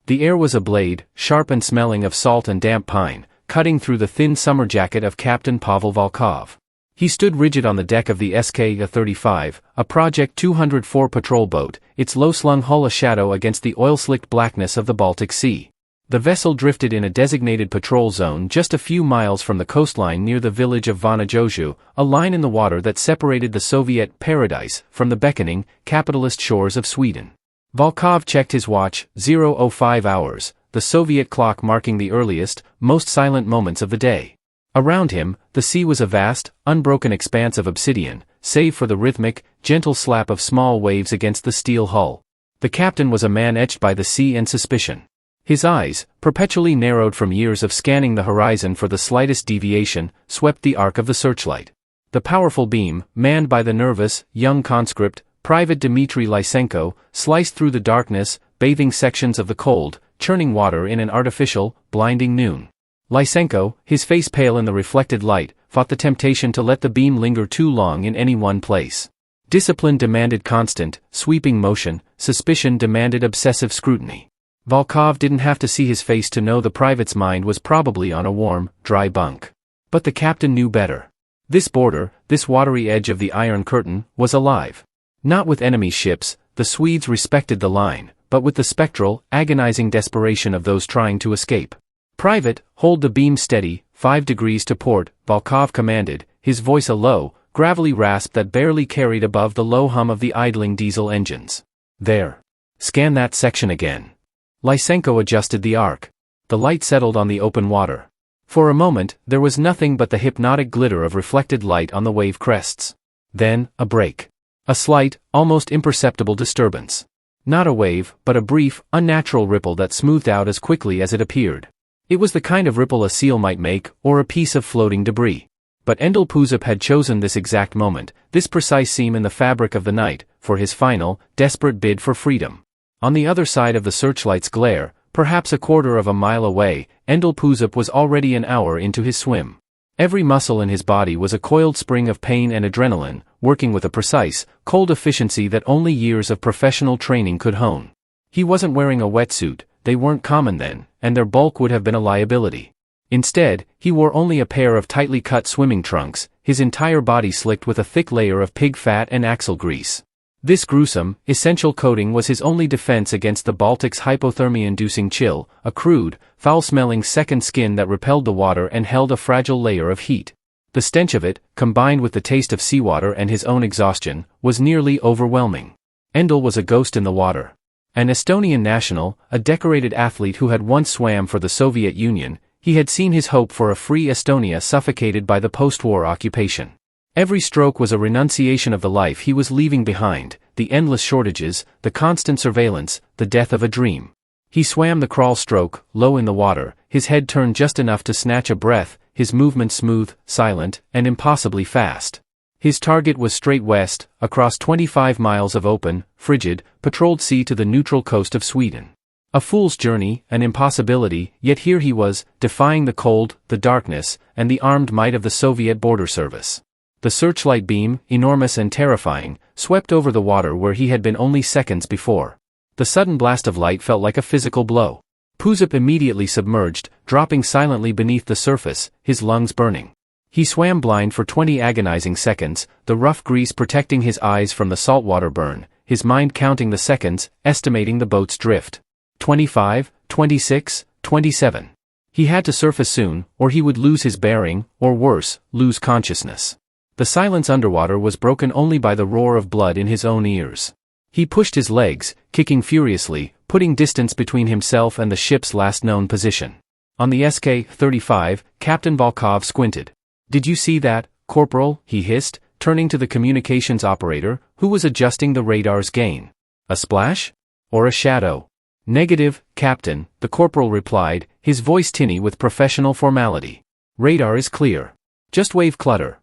The air was ablade, sharp and smelling of salt and damp pine, cutting through the thin summer jacket of Captain Pavel Volkov. He stood rigid on the deck of the SK-35, a Project 204 patrol boat, its low-slung hull a shadow against the oil-slicked blackness of the Baltic Sea. The vessel drifted in a designated patrol zone just a few miles from the coastline near the village of Vanajoju, a line in the water that separated the Soviet paradise from the beckoning, capitalist shores of Sweden. Volkov checked his watch, 0:05 hours, the Soviet clock marking the earliest, most silent moments of the day. Around him, the sea was a vast, unbroken expanse of obsidian, save for the rhythmic, gentle slap of small waves against the steel hull. The captain was a man etched by the sea and suspicion. His eyes, perpetually narrowed from years of scanning the horizon for the slightest deviation, swept the arc of the searchlight. The powerful beam, manned by the nervous, young conscript, Private Dmitry Lysenko, sliced through the darkness, bathing sections of the cold, churning water in an artificial, blinding noon. Lysenko, his face pale in the reflected light, fought the temptation to let the beam linger too long in any one place. Discipline demanded constant, sweeping motion, suspicion demanded obsessive scrutiny. Volkov didn't have to see his face to know the private's mind was probably on a warm, dry bunk. But the captain knew better. This border, this watery edge of the Iron Curtain, was alive. Not with enemy ships, the Swedes respected the line, but with the spectral, agonizing desperation of those trying to escape. "Private, hold the beam steady, 5 degrees to port," Volkov commanded, his voice a low, gravelly rasp that barely carried above the low hum of the idling diesel engines. "There. Scan that section again." Lysenko adjusted the arc. The light settled on the open water. For a moment, there was nothing but the hypnotic glitter of reflected light on the wave crests. Then, a break. A slight, almost imperceptible disturbance. Not a wave, but a brief, unnatural ripple that smoothed out as quickly as it appeared. It was the kind of ripple a seal might make, or a piece of floating debris. But Endel Puusepp had chosen this exact moment, this precise seam in the fabric of the night, for his final, desperate bid for freedom. On the other side of the searchlight's glare, perhaps a quarter of a mile away, Endel Puusepp was already an hour into his swim. Every muscle in his body was a coiled spring of pain and adrenaline, working with a precise, cold efficiency that only years of professional training could hone. He wasn't wearing a wetsuit, they weren't common then, and their bulk would have been a liability. Instead, he wore only a pair of tightly cut swimming trunks, his entire body slicked with a thick layer of pig fat and axle grease. This gruesome, essential coating was his only defense against the Baltic's hypothermia-inducing chill, a crude, foul-smelling second skin that repelled the water and held a fragile layer of heat. The stench of it, combined with the taste of seawater and his own exhaustion, was nearly overwhelming. Endel was a ghost in the water. An Estonian national, a decorated athlete who had once swam for the Soviet Union, he had seen his hope for a free Estonia suffocated by the post-war occupation. Every stroke was a renunciation of the life he was leaving behind, the endless shortages, the constant surveillance, the death of a dream. He swam the crawl stroke, low in the water, his head turned just enough to snatch a breath, his movements smooth, silent, and impossibly fast. His target was straight west, across 25 miles of open, frigid, patrolled sea to the neutral coast of Sweden. A fool's journey, an impossibility, yet here he was, defying the cold, the darkness, and the armed might of the Soviet border service. The searchlight beam, enormous and terrifying, swept over the water where he had been only seconds before. The sudden blast of light felt like a physical blow. Puusepp immediately submerged, dropping silently beneath the surface, his lungs burning. He swam blind for 20 agonizing seconds, the rough grease protecting his eyes from the saltwater burn, his mind counting the seconds, estimating the boat's drift. 25, 26, 27. He had to surface soon, or he would lose his bearing, or worse, lose consciousness. The silence underwater was broken only by the roar of blood in his own ears. He pushed his legs, kicking furiously, putting distance between himself and the ship's last known position. On the SK-35, Captain Volkov squinted. "Did you see that, Corporal?" he hissed, turning to the communications operator, who was adjusting the radar's gain. "A splash? Or a shadow?" "Negative, Captain," the corporal replied, his voice tinny with professional formality. "Radar is clear. Just wave clutter."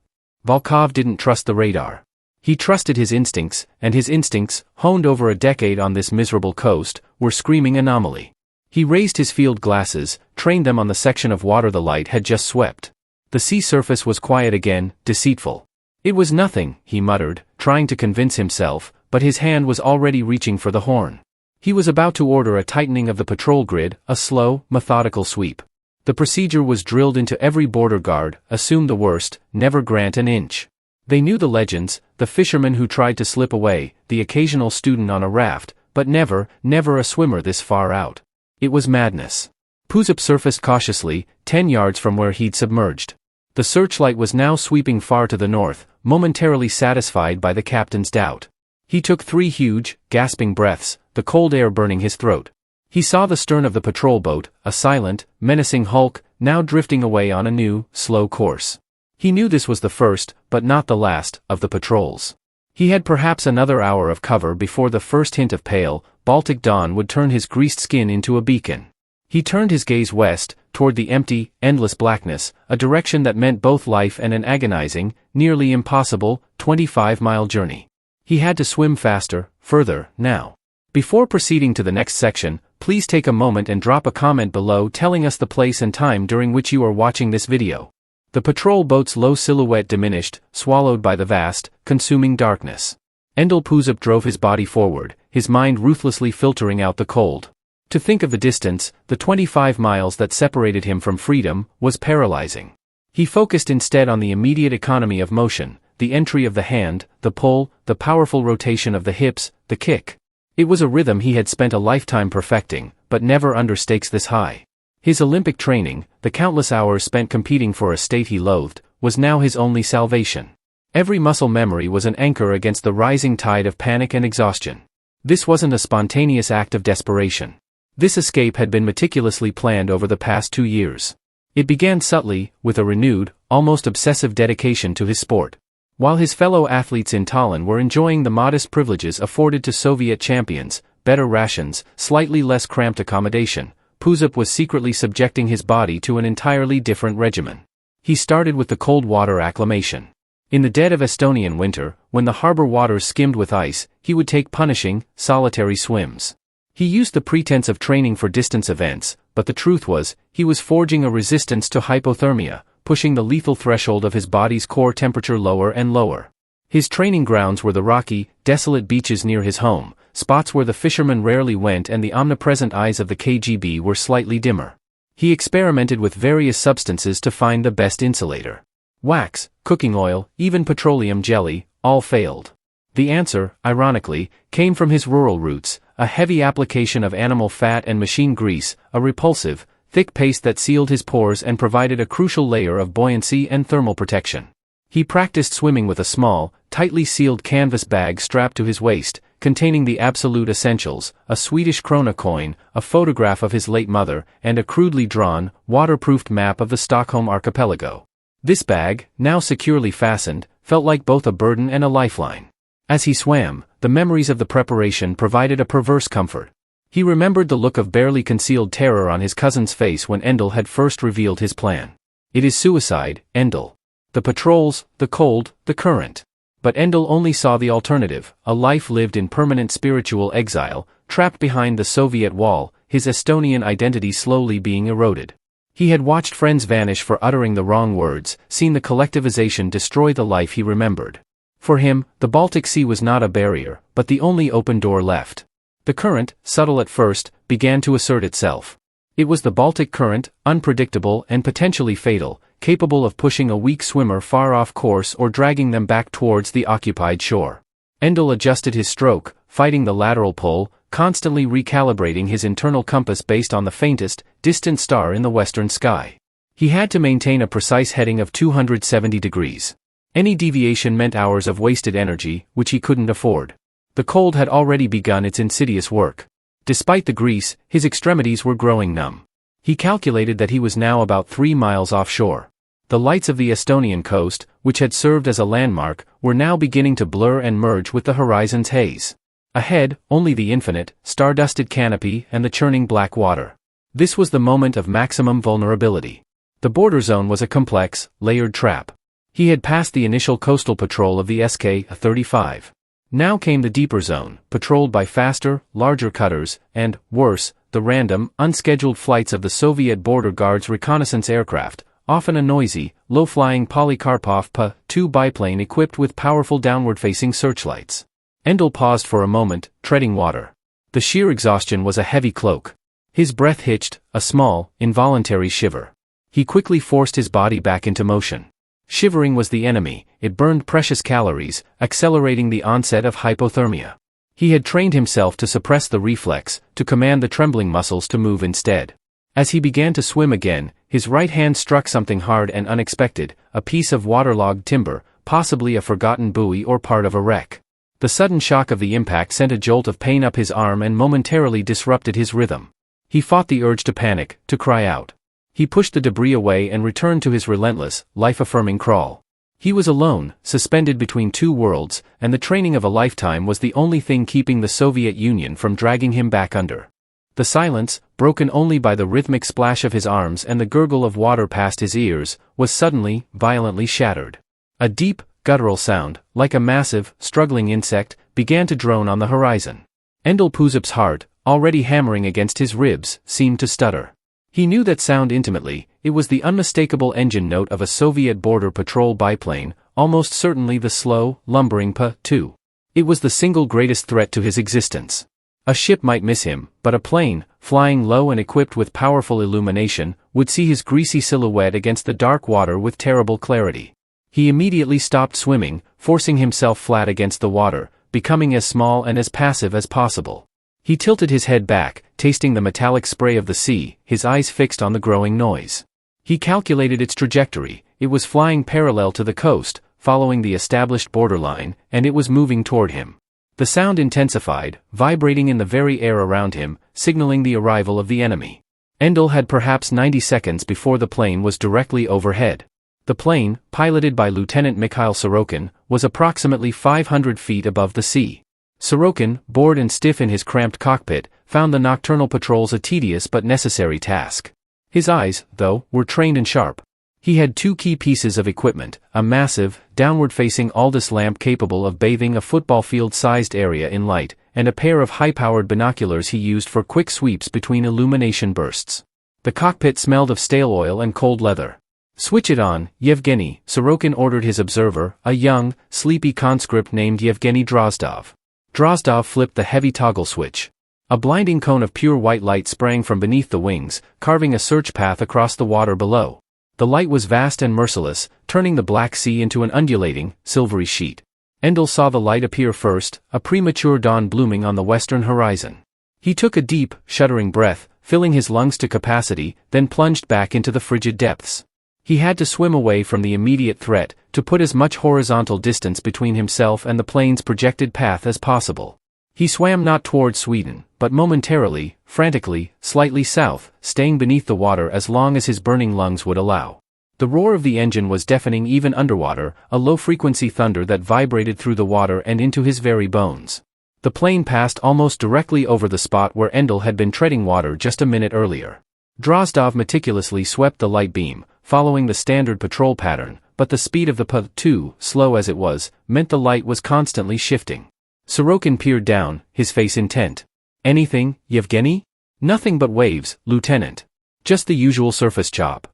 Volkov didn't trust the radar. He trusted his instincts, and his instincts, honed over a decade on this miserable coast, were screaming anomaly. He raised his field glasses, trained them on the section of water the light had just swept. The sea surface was quiet again, deceitful. It was nothing, he muttered, trying to convince himself, but his hand was already reaching for the horn. He was about to order a tightening of the patrol grid, a slow, methodical sweep. The procedure was drilled into every border guard: assume the worst, never grant an inch. They knew the legends: the fisherman who tried to slip away, the occasional student on a raft, but never a swimmer this far out. It was madness. Puusepp surfaced cautiously, 10 yards from where he'd submerged. The searchlight was now sweeping far to the north, momentarily satisfied by the captain's doubt. He took 3 huge, gasping breaths, the cold air burning his throat. He saw the stern of the patrol boat, a silent, menacing hulk, now drifting away on a new, slow course. He knew this was the first, but not the last, of the patrols. He had perhaps another hour of cover before the first hint of pale, Baltic dawn would turn his greased skin into a beacon. He turned his gaze west, toward the empty, endless blackness, a direction that meant both life and an agonizing, nearly impossible, 25-mile journey. He had to swim faster, further, now. Before proceeding to the next section, please take a moment and drop a comment below telling us the place and time during which you are watching this video. The patrol boat's low silhouette diminished, swallowed by the vast, consuming darkness. Endel Puusepp drove his body forward, his mind ruthlessly filtering out the cold. To think of the distance, the 25 miles that separated him from freedom, was paralyzing. He focused instead on the immediate economy of motion, the entry of the hand, the pull, the powerful rotation of the hips, the kick. It was a rhythm he had spent a lifetime perfecting, but never under stakes this high. His Olympic training, the countless hours spent competing for a state he loathed, was now his only salvation. Every muscle memory was an anchor against the rising tide of panic and exhaustion. This wasn't a spontaneous act of desperation. This escape had been meticulously planned over the past 2 years. It began subtly, with a renewed, almost obsessive dedication to his sport. While his fellow athletes in Tallinn were enjoying the modest privileges afforded to Soviet champions, better rations, slightly less cramped accommodation, Puusepp was secretly subjecting his body to an entirely different regimen. He started with the cold water acclimation. In the dead of Estonian winter, when the harbor waters skimmed with ice, he would take punishing, solitary swims. He used the pretense of training for distance events, but the truth was, he was forging a resistance to hypothermia, pushing the lethal threshold of his body's core temperature lower and lower. His training grounds were the rocky, desolate beaches near his home, spots where the fishermen rarely went and the omnipresent eyes of the KGB were slightly dimmer. He experimented with various substances to find the best insulator. Wax, cooking oil, even petroleum jelly, all failed. The answer, ironically, came from his rural roots, a heavy application of animal fat and machine grease, a repulsive, thick paste that sealed his pores and provided a crucial layer of buoyancy and thermal protection. He practiced swimming with a small, tightly sealed canvas bag strapped to his waist, containing the absolute essentials: a Swedish krona coin, a photograph of his late mother, and a crudely drawn, waterproofed map of the Stockholm archipelago. This bag, now securely fastened, felt like both a burden and a lifeline. As he swam, the memories of the preparation provided a perverse comfort. He remembered the look of barely concealed terror on his cousin's face when Endel had first revealed his plan. "It is suicide, Endel. The patrols, the cold, the current." But Endel only saw the alternative, a life lived in permanent spiritual exile, trapped behind the Soviet wall, his Estonian identity slowly being eroded. He had watched friends vanish for uttering the wrong words, seen the collectivization destroy the life he remembered. For him, the Baltic Sea was not a barrier, but the only open door left. The current, subtle at first, began to assert itself. It was the Baltic current, unpredictable and potentially fatal, capable of pushing a weak swimmer far off course or dragging them back towards the occupied shore. Endel adjusted his stroke, fighting the lateral pull, constantly recalibrating his internal compass based on the faintest, distant star in the western sky. He had to maintain a precise heading of 270 degrees. Any deviation meant hours of wasted energy, which he couldn't afford. The cold had already begun its insidious work. Despite the grease, his extremities were growing numb. He calculated that he was now about 3 miles offshore. The lights of the Estonian coast, which had served as a landmark, were now beginning to blur and merge with the horizon's haze. Ahead, only the infinite, star-dusted canopy and the churning black water. This was the moment of maximum vulnerability. The border zone was a complex, layered trap. He had passed the initial coastal patrol of the SK-35. Now came the deeper zone, patrolled by faster, larger cutters, and, worse, the random, unscheduled flights of the Soviet border guards reconnaissance aircraft, often a noisy, low-flying Polikarpov Pa-2 biplane equipped with powerful downward-facing searchlights. Endel paused for a moment, treading water. The sheer exhaustion was a heavy cloak. His breath hitched, a small, involuntary shiver. He quickly forced his body back into motion. Shivering was the enemy, it burned precious calories, accelerating the onset of hypothermia. He had trained himself to suppress the reflex, to command the trembling muscles to move instead. As he began to swim again, his right hand struck something hard and unexpected, a piece of waterlogged timber, possibly a forgotten buoy or part of a wreck. The sudden shock of the impact sent a jolt of pain up his arm and momentarily disrupted his rhythm. He fought the urge to panic, to cry out. He pushed the debris away and returned to his relentless, life-affirming crawl. He was alone, suspended between two worlds, and the training of a lifetime was the only thing keeping the Soviet Union from dragging him back under. The silence, broken only by the rhythmic splash of his arms and the gurgle of water past his ears, was suddenly, violently shattered. A deep, guttural sound, like a massive, struggling insect, began to drone on the horizon. Endel Puusepp's heart, already hammering against his ribs, seemed to stutter. He knew that sound intimately. It was the unmistakable engine note of a Soviet border patrol biplane, almost certainly the slow, lumbering P-2. It was the single greatest threat to his existence. A ship might miss him, but a plane, flying low and equipped with powerful illumination, would see his greasy silhouette against the dark water with terrible clarity. He immediately stopped swimming, forcing himself flat against the water, becoming as small and as passive as possible. He tilted his head back, tasting the metallic spray of the sea, his eyes fixed on the growing noise. He calculated its trajectory. It was flying parallel to the coast, following the established borderline, and it was moving toward him. The sound intensified, vibrating in the very air around him, signaling the arrival of the enemy. Endel had perhaps 90 seconds before the plane was directly overhead. The plane, piloted by Lieutenant Mikhail Sorokin, was approximately 500 feet above the sea. Sorokin, bored and stiff in his cramped cockpit, found the nocturnal patrols a tedious but necessary task. His eyes, though, were trained and sharp. He had two key pieces of equipment, a massive, downward-facing Aldous lamp capable of bathing a football field-sized area in light, and a pair of high-powered binoculars he used for quick sweeps between illumination bursts. The cockpit smelled of stale oil and cold leather. "Switch it on, Yevgeny," Sorokin ordered his observer, a young, sleepy conscript named Yevgeny Drozdov. Drozdov flipped the heavy toggle switch. A blinding cone of pure white light sprang from beneath the wings, carving a search path across the water below. The light was vast and merciless, turning the Black Sea into an undulating, silvery sheet. Endel saw the light appear first, a premature dawn blooming on the western horizon. He took a deep, shuddering breath, filling his lungs to capacity, then plunged back into the frigid depths. He had to swim away from the immediate threat, to put as much horizontal distance between himself and the plane's projected path as possible. He swam not toward Sweden, but momentarily, frantically, slightly south, staying beneath the water as long as his burning lungs would allow. The roar of the engine was deafening even underwater, a low-frequency thunder that vibrated through the water and into his very bones. The plane passed almost directly over the spot where Endel had been treading water just a minute earlier. Drozdov meticulously swept the light beam, following the standard patrol pattern, but the speed of the P-2, slow as it was, meant the light was constantly shifting. Sorokin peered down, his face intent. "Anything, Yevgeny?" "Nothing but waves, Lieutenant. Just the usual surface chop."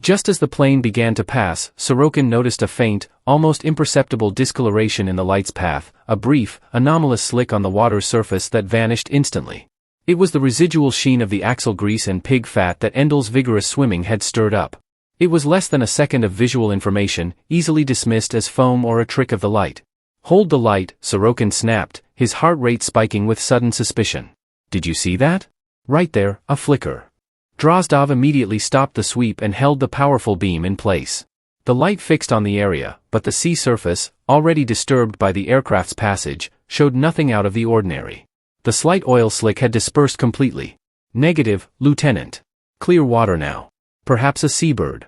Just as the plane began to pass, Sorokin noticed a faint, almost imperceptible discoloration in the light's path, a brief, anomalous slick on the water's surface that vanished instantly. It was the residual sheen of the axle grease and pig fat that Endel's vigorous swimming had stirred up. It was less than a second of visual information, easily dismissed as foam or a trick of the light. "Hold the light," Sorokin snapped, his heart rate spiking with sudden suspicion. "Did you see that? Right there, a flicker." Drozdov immediately stopped the sweep and held the powerful beam in place. The light fixed on the area, but the sea surface, already disturbed by the aircraft's passage, showed nothing out of the ordinary. The slight oil slick had dispersed completely. "Negative, Lieutenant. Clear water now. Perhaps a seabird,"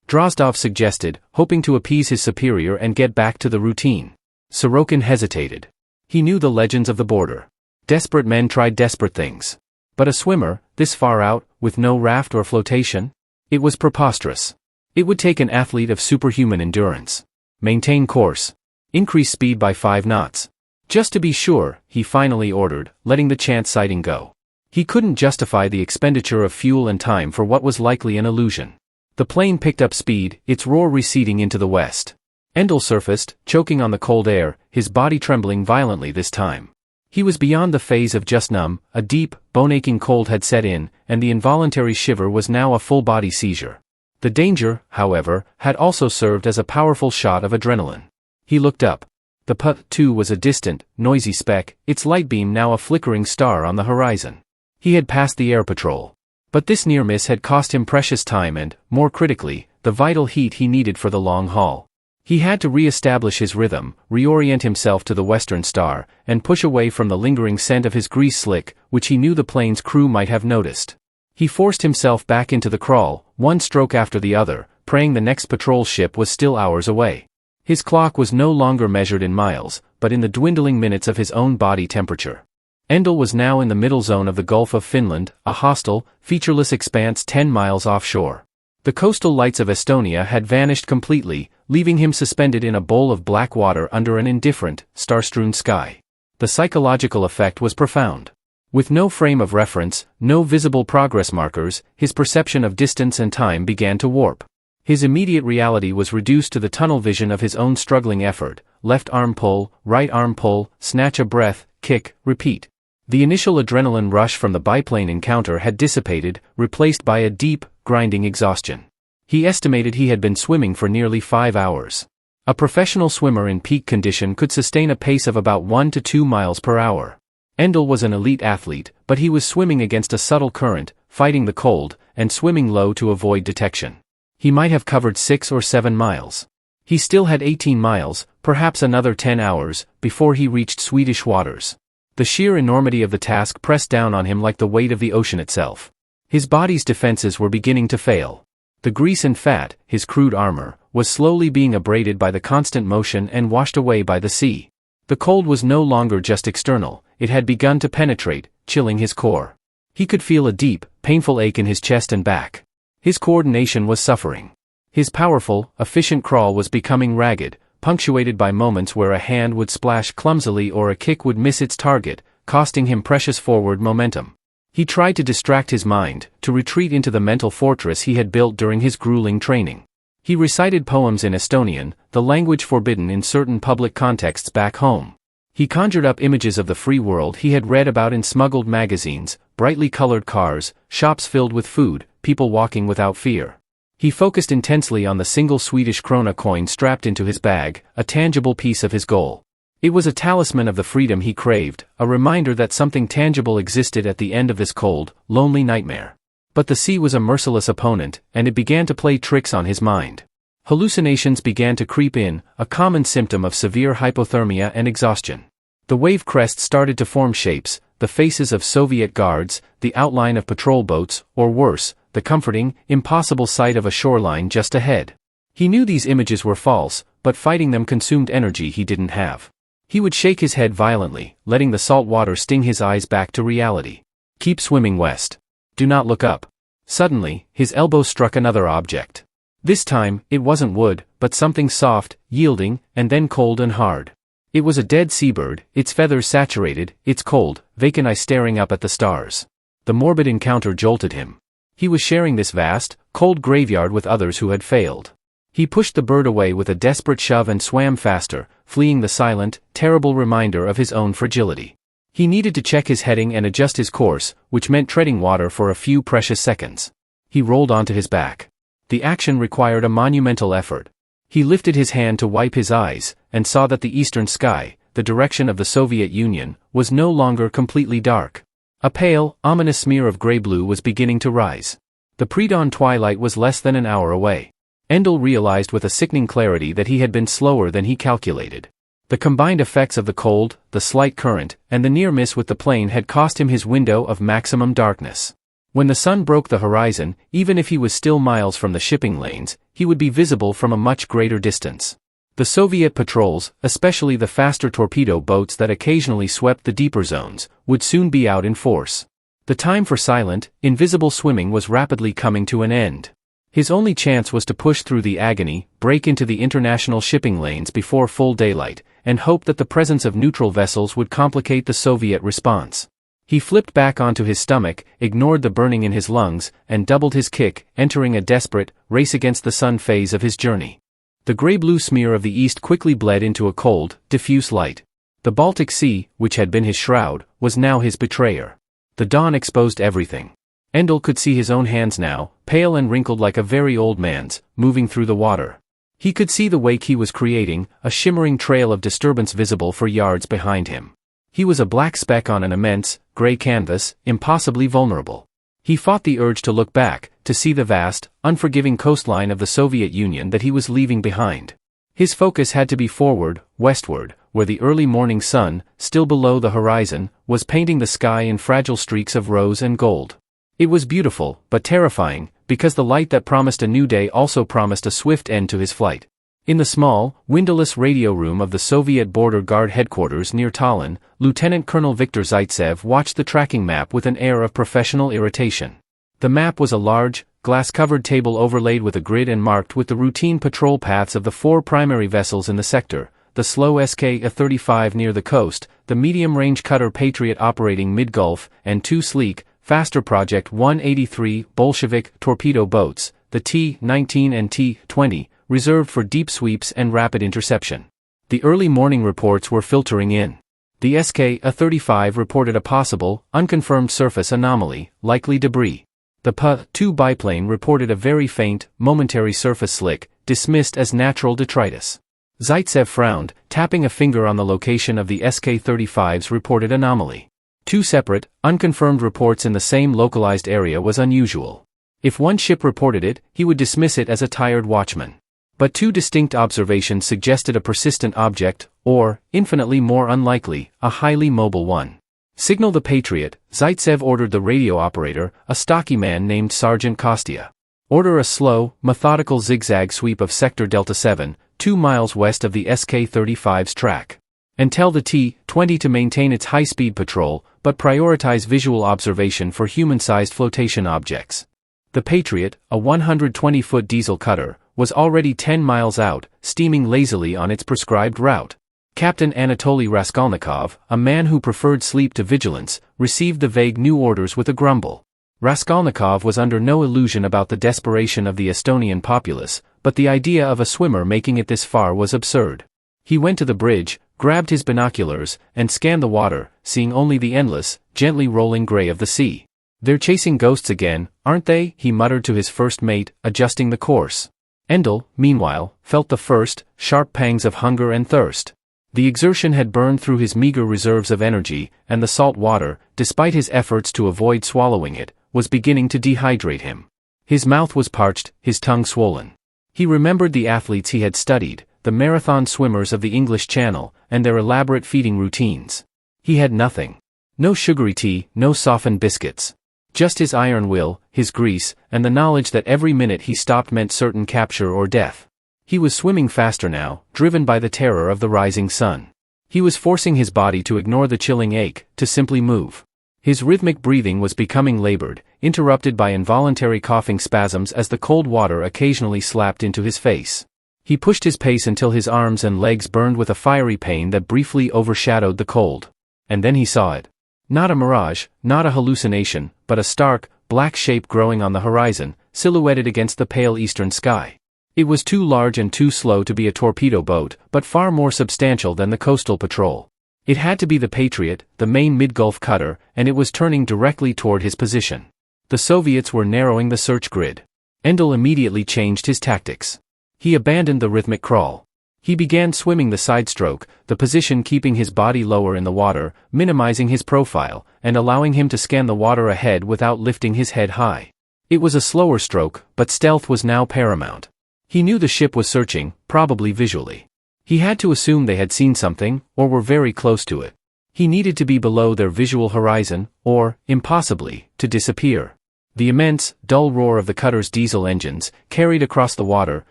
Drozdov suggested, hoping to appease his superior and get back to the routine. Sorokin hesitated. He knew the legends of the border. Desperate men tried desperate things. But a swimmer, this far out, with no raft or flotation? It was preposterous. It would take an athlete of superhuman endurance. Maintain course. Increase speed by 5 knots. Just to be sure, he finally ordered, letting the chance sighting go. He couldn't justify the expenditure of fuel and time for what was likely an illusion. The plane picked up speed, its roar receding into the west. Endel surfaced, choking on the cold air, his body trembling violently this time. He was beyond the phase of just numb, a deep, bone-aching cold had set in, and the involuntary shiver was now a full-body seizure. The danger, however, had also served as a powerful shot of adrenaline. He looked up. The P-2 was a distant, noisy speck, its light beam now a flickering star on the horizon. He had passed the air patrol. But this near miss had cost him precious time and, more critically, the vital heat he needed for the long haul. He had to re-establish his rhythm, reorient himself to the western star, and push away from the lingering scent of his grease slick, which he knew the plane's crew might have noticed. He forced himself back into the crawl, one stroke after the other, praying the next patrol ship was still hours away. His clock was no longer measured in miles, but in the dwindling minutes of his own body temperature. Endel was now in the middle zone of the Gulf of Finland, a hostile, featureless expanse 10 miles offshore. The coastal lights of Estonia had vanished completely, leaving him suspended in a bowl of black water under an indifferent, star-strewn sky. The psychological effect was profound. With no frame of reference, no visible progress markers, his perception of distance and time began to warp. His immediate reality was reduced to the tunnel vision of his own struggling effort, left arm pull, right arm pull, snatch a breath, kick, repeat. The initial adrenaline rush from the biplane encounter had dissipated, replaced by a deep, grinding exhaustion. He estimated he had been swimming for nearly 5 hours. A professional swimmer in peak condition could sustain a pace of about 1 to 2 miles per hour. Endel was an elite athlete, but he was swimming against a subtle current, fighting the cold, and swimming low to avoid detection. He might have covered 6 or 7 miles. He still had 18 miles, perhaps another 10 hours, before he reached Swedish waters. The sheer enormity of the task pressed down on him like the weight of the ocean itself. His body's defenses were beginning to fail. The grease and fat, his crude armor, was slowly being abraded by the constant motion and washed away by the sea. The cold was no longer just external, it had begun to penetrate, chilling his core. He could feel a deep, painful ache in his chest and back. His coordination was suffering. His powerful, efficient crawl was becoming ragged, punctuated by moments where a hand would splash clumsily or a kick would miss its target, costing him precious forward momentum. He tried to distract his mind, to retreat into the mental fortress he had built during his grueling training. He recited poems in Estonian, the language forbidden in certain public contexts back home. He conjured up images of the free world he had read about in smuggled magazines, brightly colored cars, shops filled with food, people walking without fear. He focused intensely on the single Swedish krona coin strapped into his bag, a tangible piece of his goal. It was a talisman of the freedom he craved, a reminder that something tangible existed at the end of this cold, lonely nightmare. But the sea was a merciless opponent, and it began to play tricks on his mind. Hallucinations began to creep in, a common symptom of severe hypothermia and exhaustion. The wave crests started to form shapes, the faces of Soviet guards, the outline of patrol boats, or worse, the comforting, impossible sight of a shoreline just ahead. He knew these images were false, but fighting them consumed energy he didn't have. He would shake his head violently, letting the salt water sting his eyes back to reality. Keep swimming west. Do not look up. Suddenly, his elbow struck another object. This time, it wasn't wood, but something soft, yielding, and then cold and hard. It was a dead seabird, its feathers saturated, its cold, vacant eye staring up at the stars. The morbid encounter jolted him. He was sharing this vast, cold graveyard with others who had failed. He pushed the bird away with a desperate shove and swam faster, fleeing the silent, terrible reminder of his own fragility. He needed to check his heading and adjust his course, which meant treading water for a few precious seconds. He rolled onto his back. The action required a monumental effort. He lifted his hand to wipe his eyes, and saw that the eastern sky, the direction of the Soviet Union, was no longer completely dark. A pale, ominous smear of gray-blue was beginning to rise. The pre-dawn twilight was less than an hour away. Endel realized with a sickening clarity that he had been slower than he calculated. The combined effects of the cold, the slight current, and the near miss with the plane had cost him his window of maximum darkness. When the sun broke the horizon, even if he was still miles from the shipping lanes, he would be visible from a much greater distance. The Soviet patrols, especially the faster torpedo boats that occasionally swept the deeper zones, would soon be out in force. The time for silent, invisible swimming was rapidly coming to an end. His only chance was to push through the agony, break into the international shipping lanes before full daylight, and hope that the presence of neutral vessels would complicate the Soviet response. He flipped back onto his stomach, ignored the burning in his lungs, and doubled his kick, entering a desperate, race-against-the-sun phase of his journey. The gray-blue smear of the east quickly bled into a cold, diffuse light. The Baltic Sea, which had been his shroud, was now his betrayer. The dawn exposed everything. Endel could see his own hands now, pale and wrinkled like a very old man's, moving through the water. He could see the wake he was creating, a shimmering trail of disturbance visible for yards behind him. He was a black speck on an immense, grey canvas, impossibly vulnerable. He fought the urge to look back, to see the vast, unforgiving coastline of the Soviet Union that he was leaving behind. His focus had to be forward, westward, where the early morning sun, still below the horizon, was painting the sky in fragile streaks of rose and gold. It was beautiful, but terrifying, because the light that promised a new day also promised a swift end to his flight. In the small, windowless radio room of the Soviet Border Guard headquarters near Tallinn, Lieutenant Colonel Viktor Zaitsev watched the tracking map with an air of professional irritation. The map was a large, glass-covered table overlaid with a grid and marked with the routine patrol paths of the 4 primary vessels in the sector: the slow Sk-35 near the coast, the medium-range cutter Patriot operating mid-Gulf, and 2 sleek, faster Project 183 Bolshevik torpedo boats, the T-19 and T-20, reserved for deep sweeps and rapid interception. The early morning reports were filtering in. The Sk-35 reported a possible, unconfirmed surface anomaly, likely debris. The Pa-2 biplane reported a very faint, momentary surface slick, dismissed as natural detritus. Zaitsev frowned, tapping a finger on the location of the Sk-35's reported anomaly. 2 separate, unconfirmed reports in the same localized area was unusual. If one ship reported it, he would dismiss it as a tired watchman. But 2 distinct observations suggested a persistent object, or, infinitely more unlikely, a highly mobile one. Signal the Patriot, Zaitsev ordered the radio operator, a stocky man named Sergeant Kostia. Order a slow, methodical zigzag sweep of Sector Delta 7, 2 miles west of the Sk-35's track. And tell the T-20 to maintain its high-speed patrol, but prioritize visual observation for human-sized flotation objects. The Patriot, a 120-foot diesel cutter, was already 10 miles out, steaming lazily on its prescribed route. Captain Anatoly Raskolnikov, a man who preferred sleep to vigilance, received the vague new orders with a grumble. Raskolnikov was under no illusion about the desperation of the Estonian populace, but the idea of a swimmer making it this far was absurd. He went to the bridge, grabbed his binoculars, and scanned the water, seeing only the endless, gently rolling gray of the sea. "They're chasing ghosts again, aren't they?" he muttered to his first mate, adjusting the course. Endel, meanwhile, felt the first, sharp pangs of hunger and thirst. The exertion had burned through his meager reserves of energy, and the salt water, despite his efforts to avoid swallowing it, was beginning to dehydrate him. His mouth was parched, his tongue swollen. He remembered the athletes he had studied, the marathon swimmers of the English Channel, and their elaborate feeding routines. He had nothing. No sugary tea, no softened biscuits. Just his iron will, his grease, and the knowledge that every minute he stopped meant certain capture or death. He was swimming faster now, driven by the terror of the rising sun. He was forcing his body to ignore the chilling ache, to simply move. His rhythmic breathing was becoming labored, interrupted by involuntary coughing spasms as the cold water occasionally slapped into his face. He pushed his pace until his arms and legs burned with a fiery pain that briefly overshadowed the cold. And then he saw it. Not a mirage, not a hallucination, but a stark, black shape growing on the horizon, silhouetted against the pale eastern sky. It was too large and too slow to be a torpedo boat, but far more substantial than the coastal patrol. It had to be the Patriot, the main mid-Gulf cutter, and it was turning directly toward his position. The Soviets were narrowing the search grid. Endel immediately changed his tactics. He abandoned the rhythmic crawl. He began swimming the side stroke, the position keeping his body lower in the water, minimizing his profile, and allowing him to scan the water ahead without lifting his head high. It was a slower stroke, but stealth was now paramount. He knew the ship was searching, probably visually. He had to assume they had seen something, or were very close to it. He needed to be below their visual horizon, or, impossibly, to disappear. The immense, dull roar of the cutter's diesel engines, carried across the water,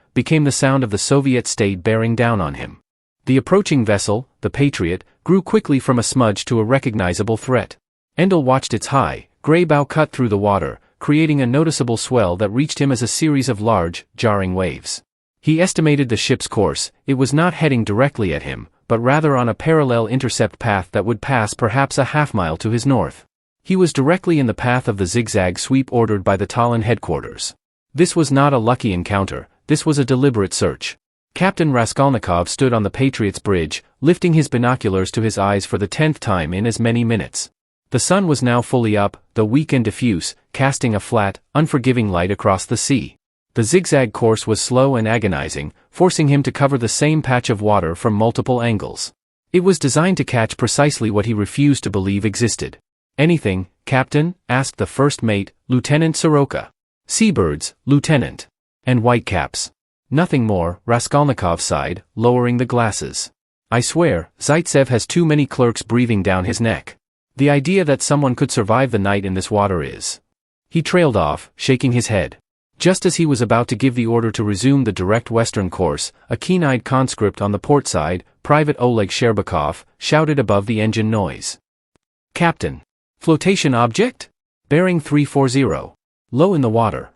became the sound of the Soviet state bearing down on him. The approaching vessel, the Patriot, grew quickly from a smudge to a recognizable threat. Endel watched its high, gray bow cut through the water, creating a noticeable swell that reached him as a series of large, jarring waves. He estimated the ship's course. It was not heading directly at him, but rather on a parallel intercept path that would pass perhaps a half-mile to his north. He was directly in the path of the zigzag sweep ordered by the Tallinn headquarters. This was not a lucky encounter, this was a deliberate search. Captain Raskolnikov stood on the Patriot's bridge, lifting his binoculars to his eyes for the 10th time in as many minutes. The sun was now fully up, though weak and diffuse, casting a flat, unforgiving light across the sea. The zigzag course was slow and agonizing, forcing him to cover the same patch of water from multiple angles. It was designed to catch precisely what he refused to believe existed. "Anything, Captain?" asked the first mate, Lieutenant Soroka. "Seabirds, Lieutenant. And whitecaps." "Nothing more," Raskolnikov sighed, lowering the glasses. "I swear, Zaitsev has too many clerks breathing down his neck. The idea that someone could survive the night in this water is—" He trailed off, shaking his head. Just as he was about to give the order to resume the direct western course, a keen-eyed conscript on the port side, Private Oleg Sherbakov, shouted above the engine noise. "Captain! Flotation object? Bearing 340. Low in the water."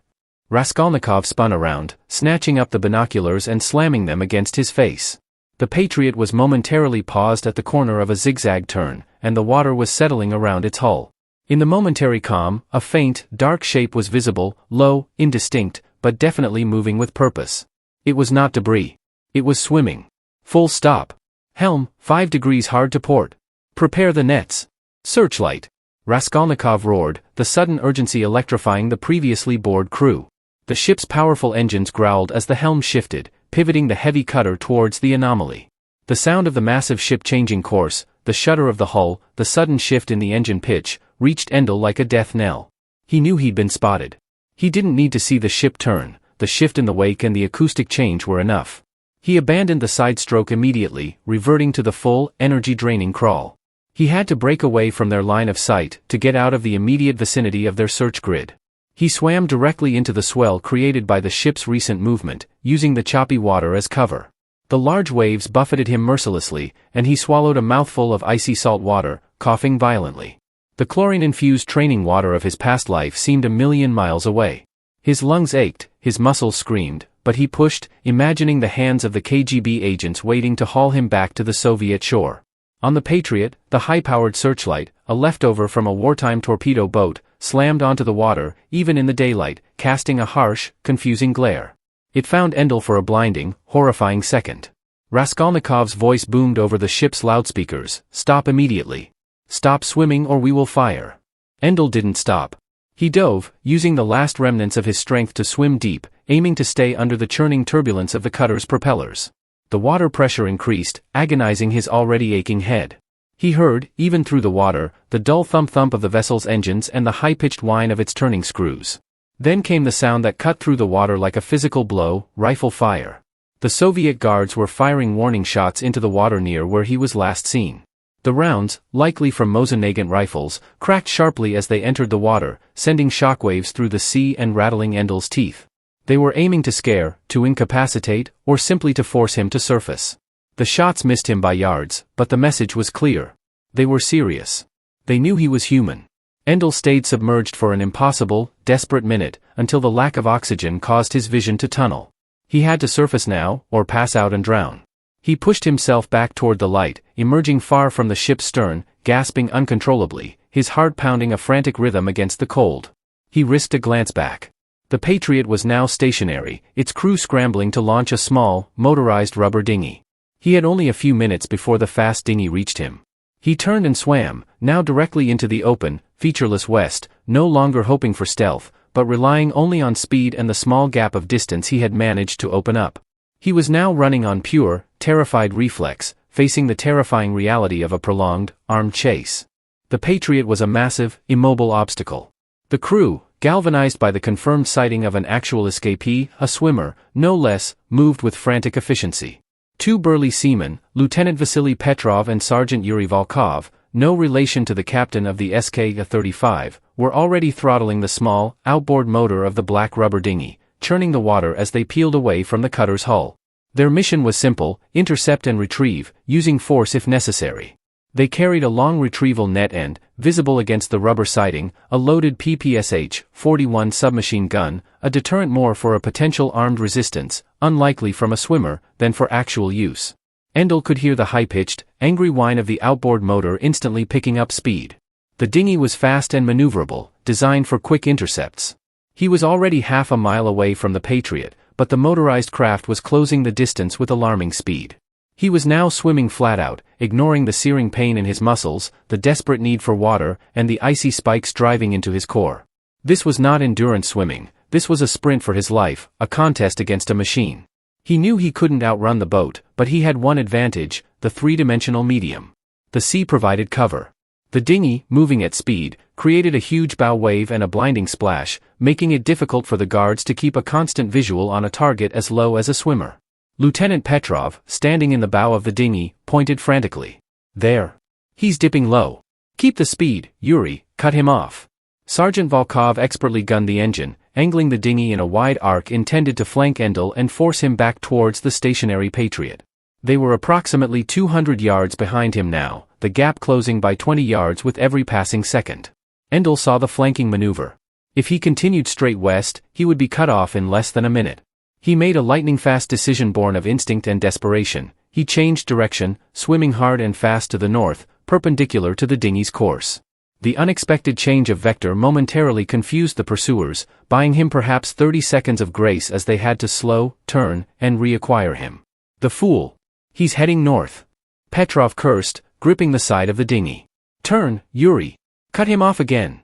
Raskolnikov spun around, snatching up the binoculars and slamming them against his face. The Patriot was momentarily paused at the corner of a zigzag turn, and the water was settling around its hull. In the momentary calm, a faint, dark shape was visible, low, indistinct, but definitely moving with purpose. It was not debris. It was swimming. Full stop. "Helm, 5 degrees hard to port. Prepare the nets. Searchlight!" Raskolnikov roared, the sudden urgency electrifying the previously bored crew. The ship's powerful engines growled as the helm shifted, pivoting the heavy cutter towards the anomaly. The sound of the massive ship changing course, the shudder of the hull, the sudden shift in the engine pitch, reached Endel like a death knell. He knew he'd been spotted. He didn't need to see the ship turn, the shift in the wake and the acoustic change were enough. He abandoned the side stroke immediately, reverting to the full, energy-draining crawl. He had to break away from their line of sight, to get out of the immediate vicinity of their search grid. He swam directly into the swell created by the ship's recent movement, using the choppy water as cover. The large waves buffeted him mercilessly, and he swallowed a mouthful of icy salt water, coughing violently. The chlorine-infused training water of his past life seemed a million miles away. His lungs ached, his muscles screamed, but he pushed, imagining the hands of the KGB agents waiting to haul him back to the Soviet shore. On the Patriot, the high-powered searchlight, a leftover from a wartime torpedo boat, slammed onto the water, even in the daylight, casting a harsh, confusing glare. It found Endel for a blinding, horrifying second. Raskolnikov's voice boomed over the ship's loudspeakers, "Stop immediately. Stop swimming or we will fire." Endel didn't stop. He dove, using the last remnants of his strength to swim deep, aiming to stay under the churning turbulence of the cutter's propellers. The water pressure increased, agonizing his already aching head. He heard, even through the water, the dull thump-thump of the vessel's engines and the high-pitched whine of its turning screws. Then came the sound that cut through the water like a physical blow, rifle fire. The Soviet guards were firing warning shots into the water near where he was last seen. The rounds, likely from Mosin-Nagant rifles, cracked sharply as they entered the water, sending shockwaves through the sea and rattling Endel's teeth. They were aiming to scare, to incapacitate, or simply to force him to surface. The shots missed him by yards, but the message was clear. They were serious. They knew he was human. Endel stayed submerged for an impossible, desperate minute, until the lack of oxygen caused his vision to tunnel. He had to surface now, or pass out and drown. He pushed himself back toward the light, emerging far from the ship's stern, gasping uncontrollably, his heart pounding a frantic rhythm against the cold. He risked a glance back. The Patriot was now stationary, its crew scrambling to launch a small, motorized rubber dinghy. He had only a few minutes before the fast dinghy reached him. He turned and swam, now directly into the open, featureless west, no longer hoping for stealth, but relying only on speed and the small gap of distance he had managed to open up. He was now running on pure, terrified reflex, facing the terrifying reality of a prolonged, armed chase. The Patriot was a massive, immobile obstacle. The crew, galvanized by the confirmed sighting of an actual escapee, a swimmer, no less, moved with frantic efficiency. 2 burly seamen, Lieutenant Vasily Petrov and Sergeant Yuri Volkov, no relation to the captain of the SK-35, were already throttling the small, outboard motor of the black rubber dinghy, churning the water as they peeled away from the cutter's hull. Their mission was simple: intercept and retrieve, using force if necessary. They carried a long retrieval net and, visible against the rubber siding, a loaded PPSH-41 submachine gun, a deterrent more for a potential armed resistance, unlikely from a swimmer, than for actual use. Endel could hear the high-pitched, angry whine of the outboard motor instantly picking up speed. The dinghy was fast and maneuverable, designed for quick intercepts. He was already half a mile away from the Patriot, but the motorized craft was closing the distance with alarming speed. He was now swimming flat out, ignoring the searing pain in his muscles, the desperate need for water, and the icy spikes driving into his core. This was not endurance swimming, this was a sprint for his life, a contest against a machine. He knew he couldn't outrun the boat, but he had one advantage, the three-dimensional medium. The sea provided cover. The dinghy, moving at speed, created a huge bow wave and a blinding splash, making it difficult for the guards to keep a constant visual on a target as low as a swimmer. Lieutenant Petrov, standing in the bow of the dinghy, pointed frantically. There. He's dipping low. Keep the speed, Yuri, cut him off. Sergeant Volkov expertly gunned the engine, angling the dinghy in a wide arc intended to flank Endel and force him back towards the stationary Patriot. They were approximately 200 yards behind him now, the gap closing by 20 yards with every passing second. Endel saw the flanking maneuver. If he continued straight west, he would be cut off in less than a minute. He made a lightning-fast decision born of instinct and desperation. He changed direction, swimming hard and fast to the north, perpendicular to the dinghy's course. The unexpected change of vector momentarily confused the pursuers, buying him perhaps 30 seconds of grace as they had to slow, turn, and reacquire him. The fool! He's heading north. Petrov cursed, gripping the side of the dinghy. Turn, Yuri! Cut him off again!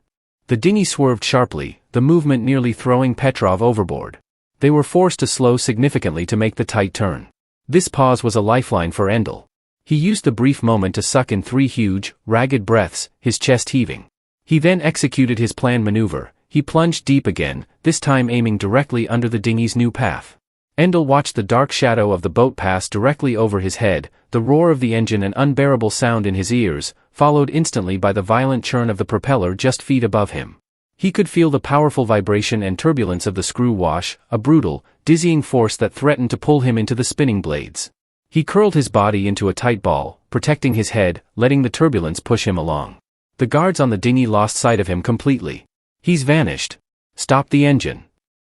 The dinghy swerved sharply, the movement nearly throwing Petrov overboard. They were forced to slow significantly to make the tight turn. This pause was a lifeline for Endel. He used the brief moment to suck in 3 huge, ragged breaths, his chest heaving. He then executed his planned maneuver. He plunged deep again, this time aiming directly under the dinghy's new path. Endel watched the dark shadow of the boat pass directly over his head, the roar of the engine an unbearable sound in his ears, followed instantly by the violent churn of the propeller just feet above him. He could feel the powerful vibration and turbulence of the screw wash, a brutal, dizzying force that threatened to pull him into the spinning blades. He curled his body into a tight ball, protecting his head, letting the turbulence push him along. The guards on the dinghy lost sight of him completely. He's vanished. Stop the engine!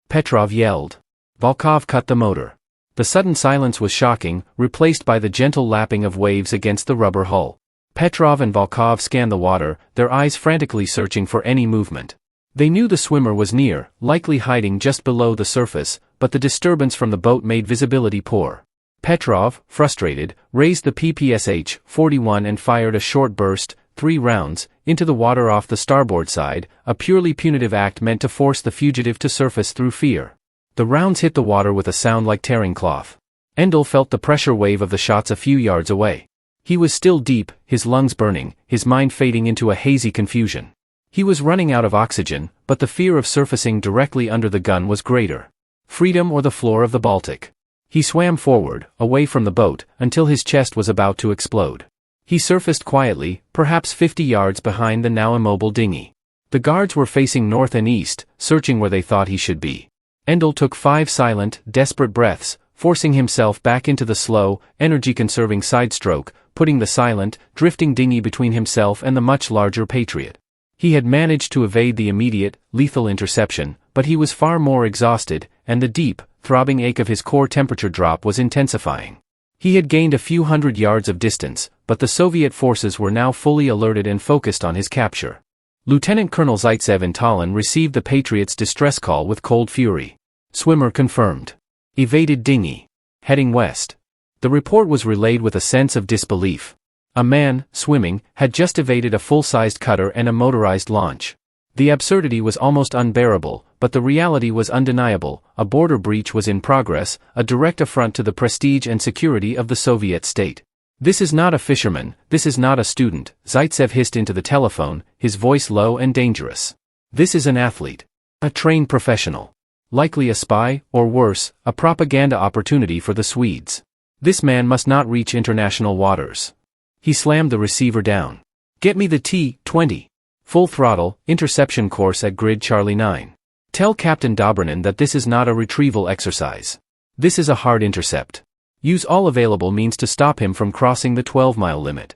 Petrov yelled. Volkov cut the motor. The sudden silence was shocking, replaced by the gentle lapping of waves against the rubber hull. Petrov and Volkov scanned the water, their eyes frantically searching for any movement. They knew the swimmer was near, likely hiding just below the surface, but the disturbance from the boat made visibility poor. Petrov, frustrated, raised the PPSH-41 and fired a short burst, 3 rounds, into the water off the starboard side, a purely punitive act meant to force the fugitive to surface through fear. The rounds hit the water with a sound like tearing cloth. Endel felt the pressure wave of the shots a few yards away. He was still deep, his lungs burning, his mind fading into a hazy confusion. He was running out of oxygen, but the fear of surfacing directly under the gun was greater. Freedom or the floor of the Baltic. He swam forward, away from the boat, until his chest was about to explode. He surfaced quietly, perhaps 50 yards behind the now immobile dinghy. The guards were facing north and east, searching where they thought he should be. Endel took 5 silent, desperate breaths, forcing himself back into the slow, energy-conserving side stroke, putting the silent, drifting dinghy between himself and the much larger Patriot. He had managed to evade the immediate, lethal interception, but he was far more exhausted, and the deep, throbbing ache of his core temperature drop was intensifying. He had gained a few hundred yards of distance, but the Soviet forces were now fully alerted and focused on his capture. Lieutenant Colonel Zaitsev in Tallinn received the Patriot's distress call with cold fury. Swimmer confirmed. Evaded dinghy. Heading west. The report was relayed with a sense of disbelief. A man, swimming, had just evaded a full-sized cutter and a motorized launch. The absurdity was almost unbearable, but the reality was undeniable. A border breach was in progress, a direct affront to the prestige and security of the Soviet state. This is not a fisherman, this is not a student, Zaitsev hissed into the telephone, his voice low and dangerous. This is an athlete. A trained professional. Likely a spy, or worse, a propaganda opportunity for the Swedes. This man must not reach international waters. He slammed the receiver down. Get me the T-20. Full throttle, interception course at grid Charlie 9. Tell Captain Dobrinin that this is not a retrieval exercise. This is a hard intercept. Use all available means to stop him from crossing the 12-mile limit.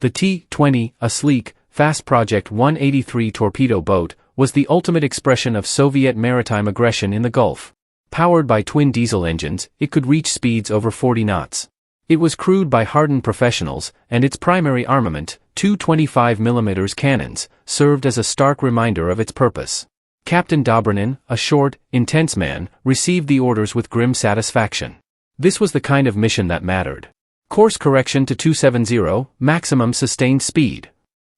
The T-20, a sleek, fast Project 183 torpedo boat, was the ultimate expression of Soviet maritime aggression in the Gulf. Powered by twin diesel engines, it could reach speeds over 40 knots. It was crewed by hardened professionals, and its primary armament, 2 25mm cannons, served as a stark reminder of its purpose. Captain Dobrynin, a short, intense man, received the orders with grim satisfaction. This was the kind of mission that mattered. Course correction to 270, maximum sustained speed.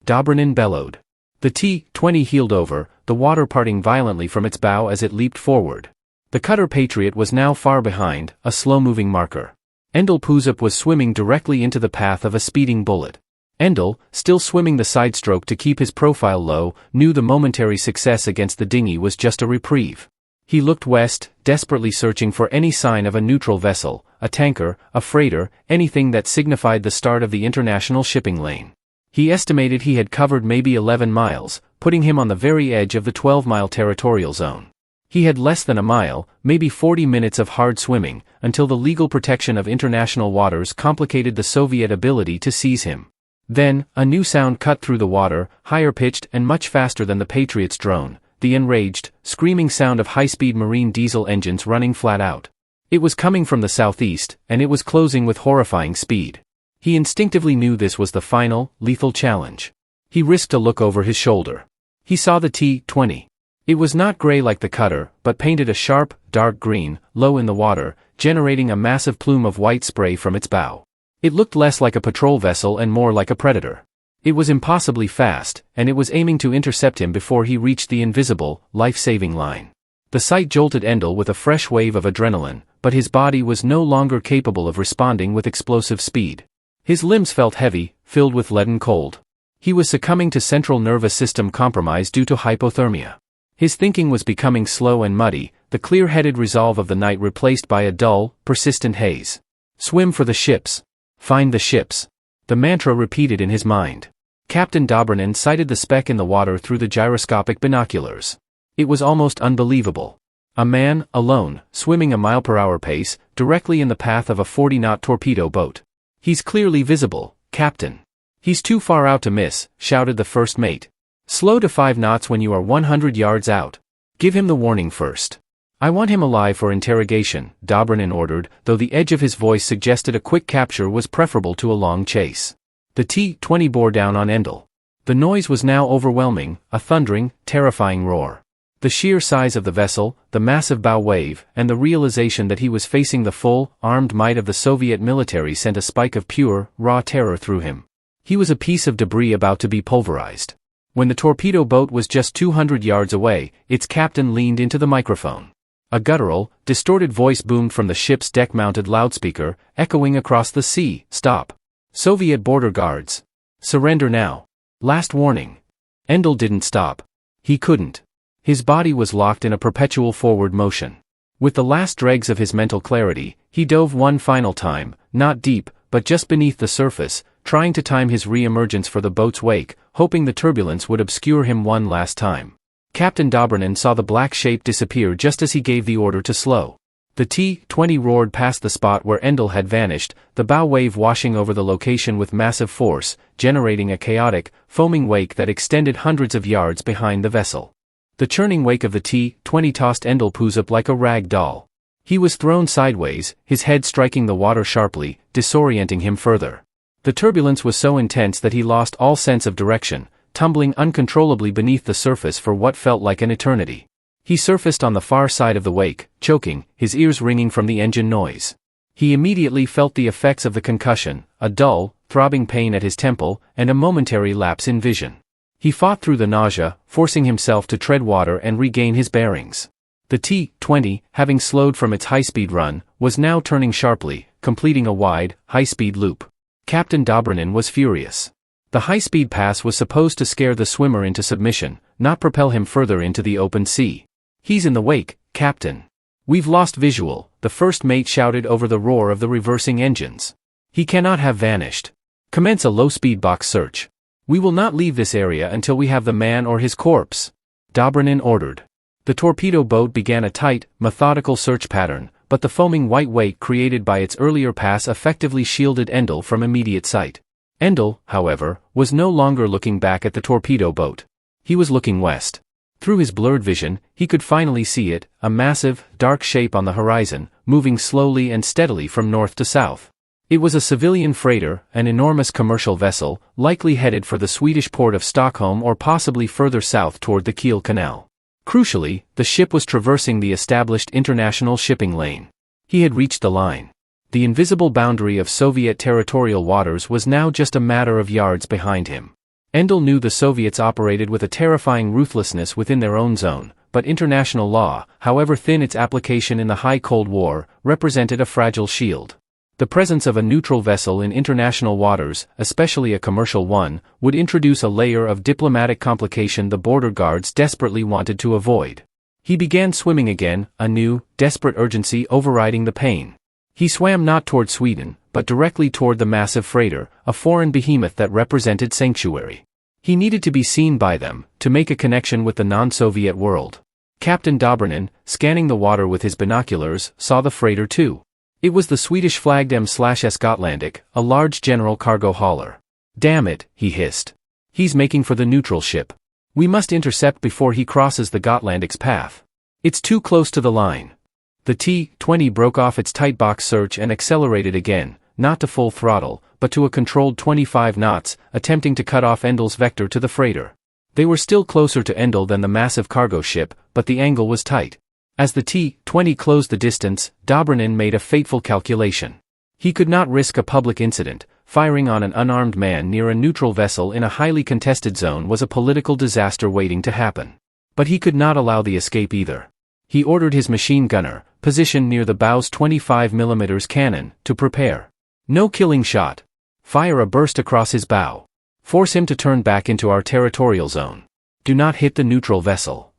Dobrynin bellowed. The T-20 heeled over, the water parting violently from its bow as it leaped forward. The cutter Patriot was now far behind, a slow-moving marker. Endel Puusepp was swimming directly into the path of a speeding bullet. Endel, still swimming the sidestroke to keep his profile low, knew the momentary success against the dinghy was just a reprieve. He looked west, desperately searching for any sign of a neutral vessel, a tanker, a freighter, anything that signified the start of the international shipping lane. He estimated he had covered maybe 11 miles, putting him on the very edge of the 12-mile territorial zone. He had less than a mile, maybe 40 minutes of hard swimming, until the legal protection of international waters complicated the Soviet ability to seize him. Then, a new sound cut through the water, higher-pitched and much faster than the Patriot's drone, the enraged, screaming sound of high-speed marine diesel engines running flat out. It was coming from the southeast, and it was closing with horrifying speed. He instinctively knew this was the final, lethal challenge. He risked a look over his shoulder. He saw the T-20. It was not gray like the cutter, but painted a sharp, dark green, low in the water, generating a massive plume of white spray from its bow. It looked less like a patrol vessel and more like a predator. It was impossibly fast, and it was aiming to intercept him before he reached the invisible, life-saving line. The sight jolted Endel with a fresh wave of adrenaline, but his body was no longer capable of responding with explosive speed. His limbs felt heavy, filled with leaden cold. He was succumbing to central nervous system compromise due to hypothermia. His thinking was becoming slow and muddy, the clear-headed resolve of the night replaced by a dull, persistent haze. Swim for the ships. Find the ships. The mantra repeated in his mind. Captain Dobrynin sighted the speck in the water through the gyroscopic binoculars. It was almost unbelievable. A man, alone, swimming a mile-per-hour pace, directly in the path of a 40-knot torpedo boat. He's clearly visible, Captain. He's too far out to miss, shouted the first mate. Slow to 5 knots when you are 100 yards out. Give him the warning first. I want him alive for interrogation, Dobrynin ordered, though the edge of his voice suggested a quick capture was preferable to a long chase. The T-20 bore down on Endel. The noise was now overwhelming, a thundering, terrifying roar. The sheer size of the vessel, the massive bow wave, and the realization that he was facing the full, armed might of the Soviet military sent a spike of pure, raw terror through him. He was a piece of debris about to be pulverized. When the torpedo boat was just 200 yards away, its captain leaned into the microphone. A guttural, distorted voice boomed from the ship's deck-mounted loudspeaker, echoing across the sea, "Stop. Soviet border guards. Surrender now. Last warning." Endel didn't stop. He couldn't. His body was locked in a perpetual forward motion. With the last dregs of his mental clarity, he dove one final time, not deep, but just beneath the surface, trying to time his re-emergence for the boat's wake, hoping the turbulence would obscure him one last time. Captain Dobrynin saw the black shape disappear just as he gave the order to slow. The T-20 roared past the spot where Endel had vanished, the bow wave washing over the location with massive force, generating a chaotic, foaming wake that extended hundreds of yards behind the vessel. The churning wake of the T-20 tossed Endel Puusepp like a rag doll. He was thrown sideways, his head striking the water sharply, disorienting him further. The turbulence was so intense that he lost all sense of direction, tumbling uncontrollably beneath the surface for what felt like an eternity. He surfaced on the far side of the wake, choking, his ears ringing from the engine noise. He immediately felt the effects of the concussion, a dull, throbbing pain at his temple, and a momentary lapse in vision. He fought through the nausea, forcing himself to tread water and regain his bearings. The T-20, having slowed from its high-speed run, was now turning sharply, completing a wide, high-speed loop. Captain Dobrynin was furious. The high-speed pass was supposed to scare the swimmer into submission, not propel him further into the open sea. "He's in the wake, Captain. We've lost visual," the first mate shouted over the roar of the reversing engines. "He cannot have vanished. Commence a low-speed box search. We will not leave this area until we have the man or his corpse," Dobrynin ordered. The torpedo boat began a tight, methodical search pattern, but the foaming white wake created by its earlier pass effectively shielded Endel from immediate sight. Endel, however, was no longer looking back at the torpedo boat. He was looking west. Through his blurred vision, he could finally see it, a massive, dark shape on the horizon, moving slowly and steadily from north to south. It was a civilian freighter, an enormous commercial vessel, likely headed for the Swedish port of Stockholm or possibly further south toward the Kiel Canal. Crucially, the ship was traversing the established international shipping lane. He had reached the line. The invisible boundary of Soviet territorial waters was now just a matter of yards behind him. Endel knew the Soviets operated with a terrifying ruthlessness within their own zone, but international law, however thin its application in the high Cold War, represented a fragile shield. The presence of a neutral vessel in international waters, especially a commercial one, would introduce a layer of diplomatic complication the border guards desperately wanted to avoid. He began swimming again, a new, desperate urgency overriding the pain. He swam not toward Sweden, but directly toward the massive freighter, a foreign behemoth that represented sanctuary. He needed to be seen by them, to make a connection with the non-Soviet world. Captain Dobrinin, scanning the water with his binoculars, saw the freighter too. It was the Swedish-flagged M/S Gotlandic, a large general cargo hauler. "Damn it," he hissed. "He's making for the neutral ship. We must intercept before he crosses the Gotlandic's path. It's too close to the line." The T-20 broke off its tight box search and accelerated again, not to full throttle, but to a controlled 25 knots, attempting to cut off Endel's vector to the freighter. They were still closer to Endel than the massive cargo ship, but the angle was tight. As the T-20 closed the distance, Dobrinin made a fateful calculation. He could not risk a public incident. Firing on an unarmed man near a neutral vessel in a highly contested zone was a political disaster waiting to happen. But he could not allow the escape either. He ordered his machine gunner, positioned near the bow's 25mm cannon, to prepare. "No killing shot. Fire a burst across his bow. Force him to turn back into our territorial zone. Do not hit the neutral vessel."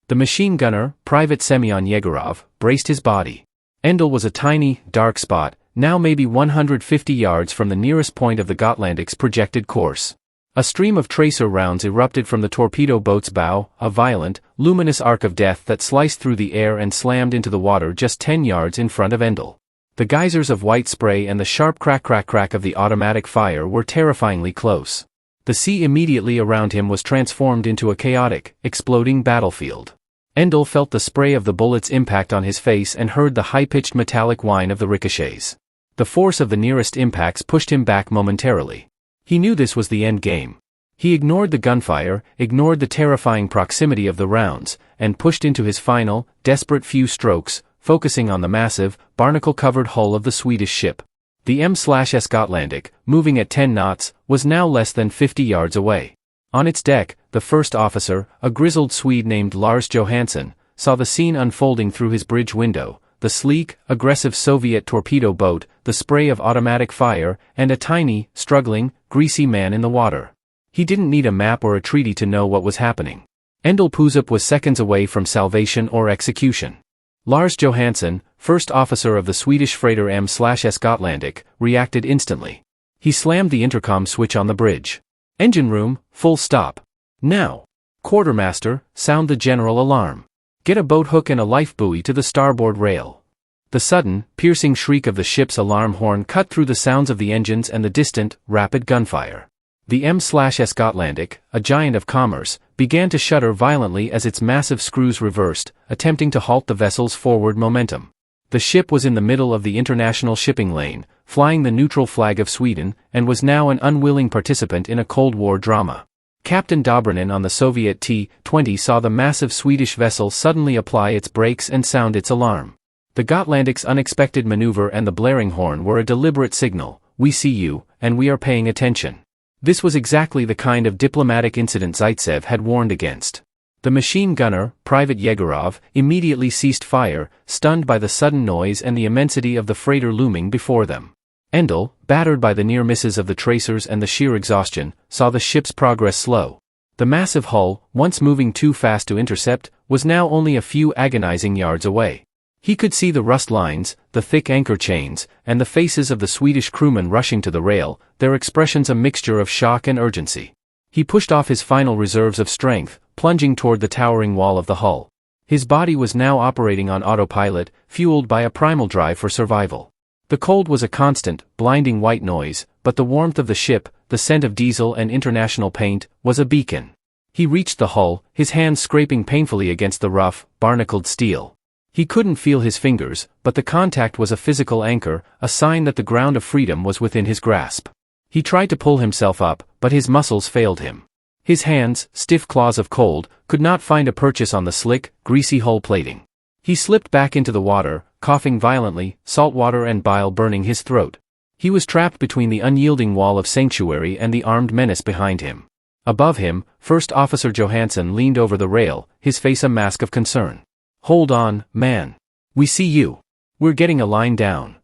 The machine gunner, Private Semyon Yegorov, braced his body. Endel was a tiny, dark spot, now maybe 150 yards from the nearest point of the Gotlandic's projected course. A stream of tracer rounds erupted from the torpedo boat's bow, a violent, luminous arc of death that sliced through the air and slammed into the water just 10 yards in front of Endel. The geysers of white spray and the sharp crack of the automatic fire were terrifyingly close. The sea immediately around him was transformed into a chaotic, exploding battlefield. Endel felt the spray of the bullet's impact on his face and heard the high-pitched metallic whine of the ricochets. The force of the nearest impacts pushed him back momentarily. He knew this was the end game. He ignored the gunfire, ignored the terrifying proximity of the rounds, and pushed into his final, desperate few strokes, focusing on the massive, barnacle-covered hull of the Swedish ship. The M/S Gotlandic, moving at 10 knots, was now less than 50 yards away. On its deck, the first officer, a grizzled Swede named Lars Johansson, saw the scene unfolding through his bridge window. The sleek, aggressive Soviet torpedo boat, the spray of automatic fire, and a tiny, struggling, greasy man in the water. He didn't need a map or a treaty to know what was happening. Endel Puusepp was seconds away from salvation or execution. Lars Johansson, first officer of the Swedish freighter M/S Gotlandic, reacted instantly. He slammed the intercom switch on the bridge. "Engine room, full stop. Now. Quartermaster, sound the general alarm. Get a boat hook and a life buoy to the starboard rail." The sudden, piercing shriek of the ship's alarm horn cut through the sounds of the engines and the distant, rapid gunfire. The M/S Gotlandic, a giant of commerce, began to shudder violently as its massive screws reversed, attempting to halt the vessel's forward momentum. The ship was in the middle of the international shipping lane, flying the neutral flag of Sweden, and was now an unwilling participant in a Cold War drama. Captain Dobrinin on the Soviet T-20 saw the massive Swedish vessel suddenly apply its brakes and sound its alarm. The Gotlandic's unexpected maneuver and the blaring horn were a deliberate signal: "We see you, and we are paying attention." This was exactly the kind of diplomatic incident Zaitsev had warned against. The machine gunner, Private Yegorov, immediately ceased fire, stunned by the sudden noise and the immensity of the freighter looming before them. Endel, battered by the near misses of the tracers and the sheer exhaustion, saw the ship's progress slow. The massive hull, once moving too fast to intercept, was now only a few agonizing yards away. He could see the rust lines, the thick anchor chains, and the faces of the Swedish crewmen rushing to the rail, their expressions a mixture of shock and urgency. He pushed off his final reserves of strength, plunging toward the towering wall of the hull. His body was now operating on autopilot, fueled by a primal drive for survival. The cold was a constant, blinding white noise, but the warmth of the ship, the scent of diesel and international paint, was a beacon. He reached the hull, his hands scraping painfully against the rough, barnacled steel. He couldn't feel his fingers, but the contact was a physical anchor, a sign that the ground of freedom was within his grasp. He tried to pull himself up, but his muscles failed him. His hands, stiff claws of cold, could not find a purchase on the slick, greasy hull plating. He slipped back into the water, coughing violently, salt water and bile burning his throat. He was trapped between the unyielding wall of sanctuary and the armed menace behind him. Above him, First Officer Johansson leaned over the rail, his face a mask of concern. "Hold on, man. We see you. We're getting a line down."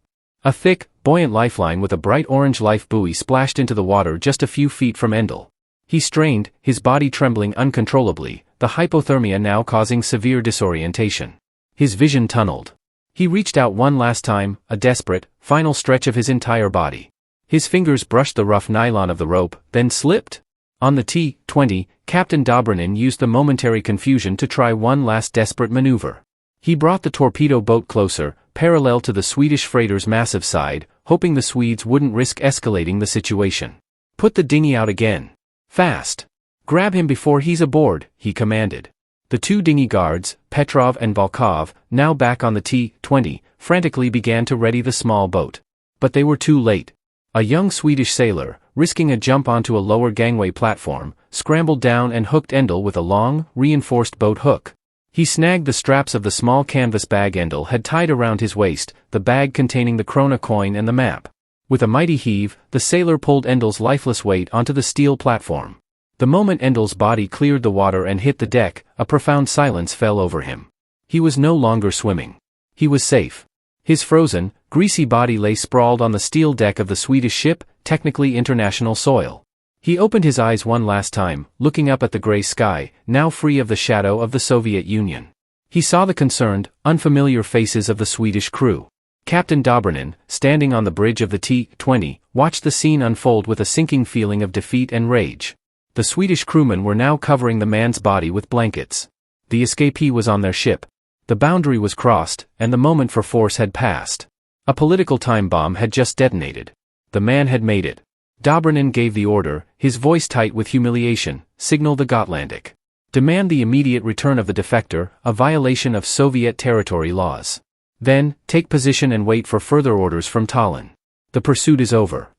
A thick, buoyant lifeline with a bright orange life buoy splashed into the water just a few feet from Endel. He strained, his body trembling uncontrollably, the hypothermia now causing severe disorientation. His vision tunneled. He reached out one last time, a desperate, final stretch of his entire body. His fingers brushed the rough nylon of the rope, then slipped. On the T-20, Captain Dobrynin used the momentary confusion to try one last desperate maneuver. He brought the torpedo boat closer, parallel to the Swedish freighter's massive side, hoping the Swedes wouldn't risk escalating the situation. "Put the dinghy out again. Fast. Grab him before he's aboard," he commanded. The two dinghy guards, Petrov and Volkov, now back on the T-20, frantically began to ready the small boat. But they were too late. A young Swedish sailor, risking a jump onto a lower gangway platform, scrambled down and hooked Endel with a long, reinforced boat hook. He snagged the straps of the small canvas bag Endel had tied around his waist, the bag containing the krona coin and the map. With a mighty heave, the sailor pulled Endel's lifeless weight onto the steel platform. The moment Endel's body cleared the water and hit the deck, a profound silence fell over him. He was no longer swimming. He was safe. His frozen, greasy body lay sprawled on the steel deck of the Swedish ship, technically international soil. He opened his eyes one last time, looking up at the gray sky, now free of the shadow of the Soviet Union. He saw the concerned, unfamiliar faces of the Swedish crew. Captain Dobrynin, standing on the bridge of the T-20, watched the scene unfold with a sinking feeling of defeat and rage. The Swedish crewmen were now covering the man's body with blankets. The escapee was on their ship. The boundary was crossed, and the moment for force had passed. A political time bomb had just detonated. The man had made it. Dobrynin gave the order, his voice tight with humiliation, "Signal the Gotlandic. Demand the immediate return of the defector, a violation of Soviet territory laws. Then, take position and wait for further orders from Tallinn. The pursuit is over."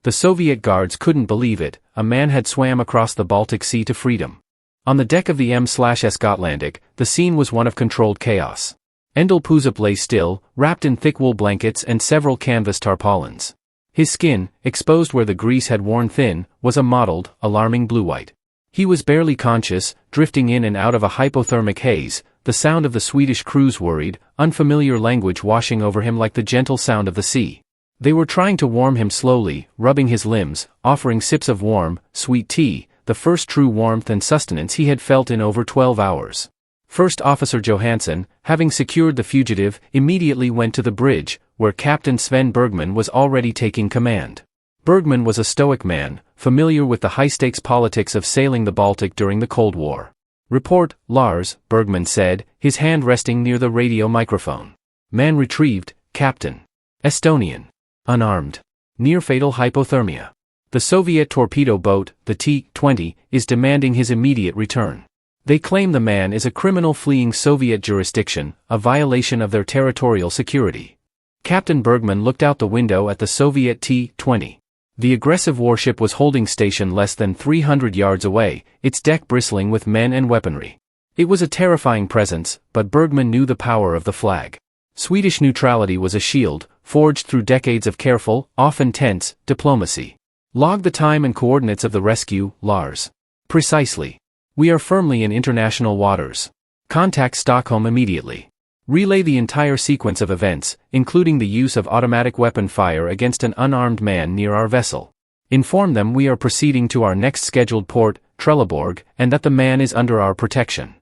The Soviet guards couldn't believe it, a man had swam across the Baltic Sea to freedom. On the deck of the M/S Gotlandic, the scene was one of controlled chaos. Endel Puusepp lay still, wrapped in thick wool blankets and several canvas tarpaulins. His skin, exposed where the grease had worn thin, was a mottled, alarming blue-white. He was barely conscious, drifting in and out of a hypothermic haze, the sound of the Swedish crew's worried, unfamiliar language washing over him like the gentle sound of the sea. They were trying to warm him slowly, rubbing his limbs, offering sips of warm, sweet tea, the first true warmth and sustenance he had felt in over 12 hours. First Officer Johansson, having secured the fugitive, immediately went to the bridge, where Captain Sven Bergman was already taking command. Bergman was a stoic man, familiar with the high-stakes politics of sailing the Baltic during the Cold War. "Report, Lars," Bergman said, his hand resting near the radio microphone. "Man retrieved, Captain. Estonian. Unarmed. Near-fatal hypothermia. The Soviet torpedo boat, the T-20, is demanding his immediate return. They claim the man is a criminal fleeing Soviet jurisdiction, a violation of their territorial security." Captain Bergman looked out the window at the Soviet T-20. The aggressive warship was holding station less than 300 yards away, its deck bristling with men and weaponry. It was a terrifying presence, but Bergman knew the power of the flag. Swedish neutrality was a shield, forged through decades of careful, often tense, diplomacy. "Log the time and coordinates of the rescue, Lars." "Precisely. We are firmly in international waters. Contact Stockholm immediately. Relay the entire sequence of events, including the use of automatic weapon fire against an unarmed man near our vessel. Inform them we are proceeding to our next scheduled port, Trelleborg, and that the man is under our protection."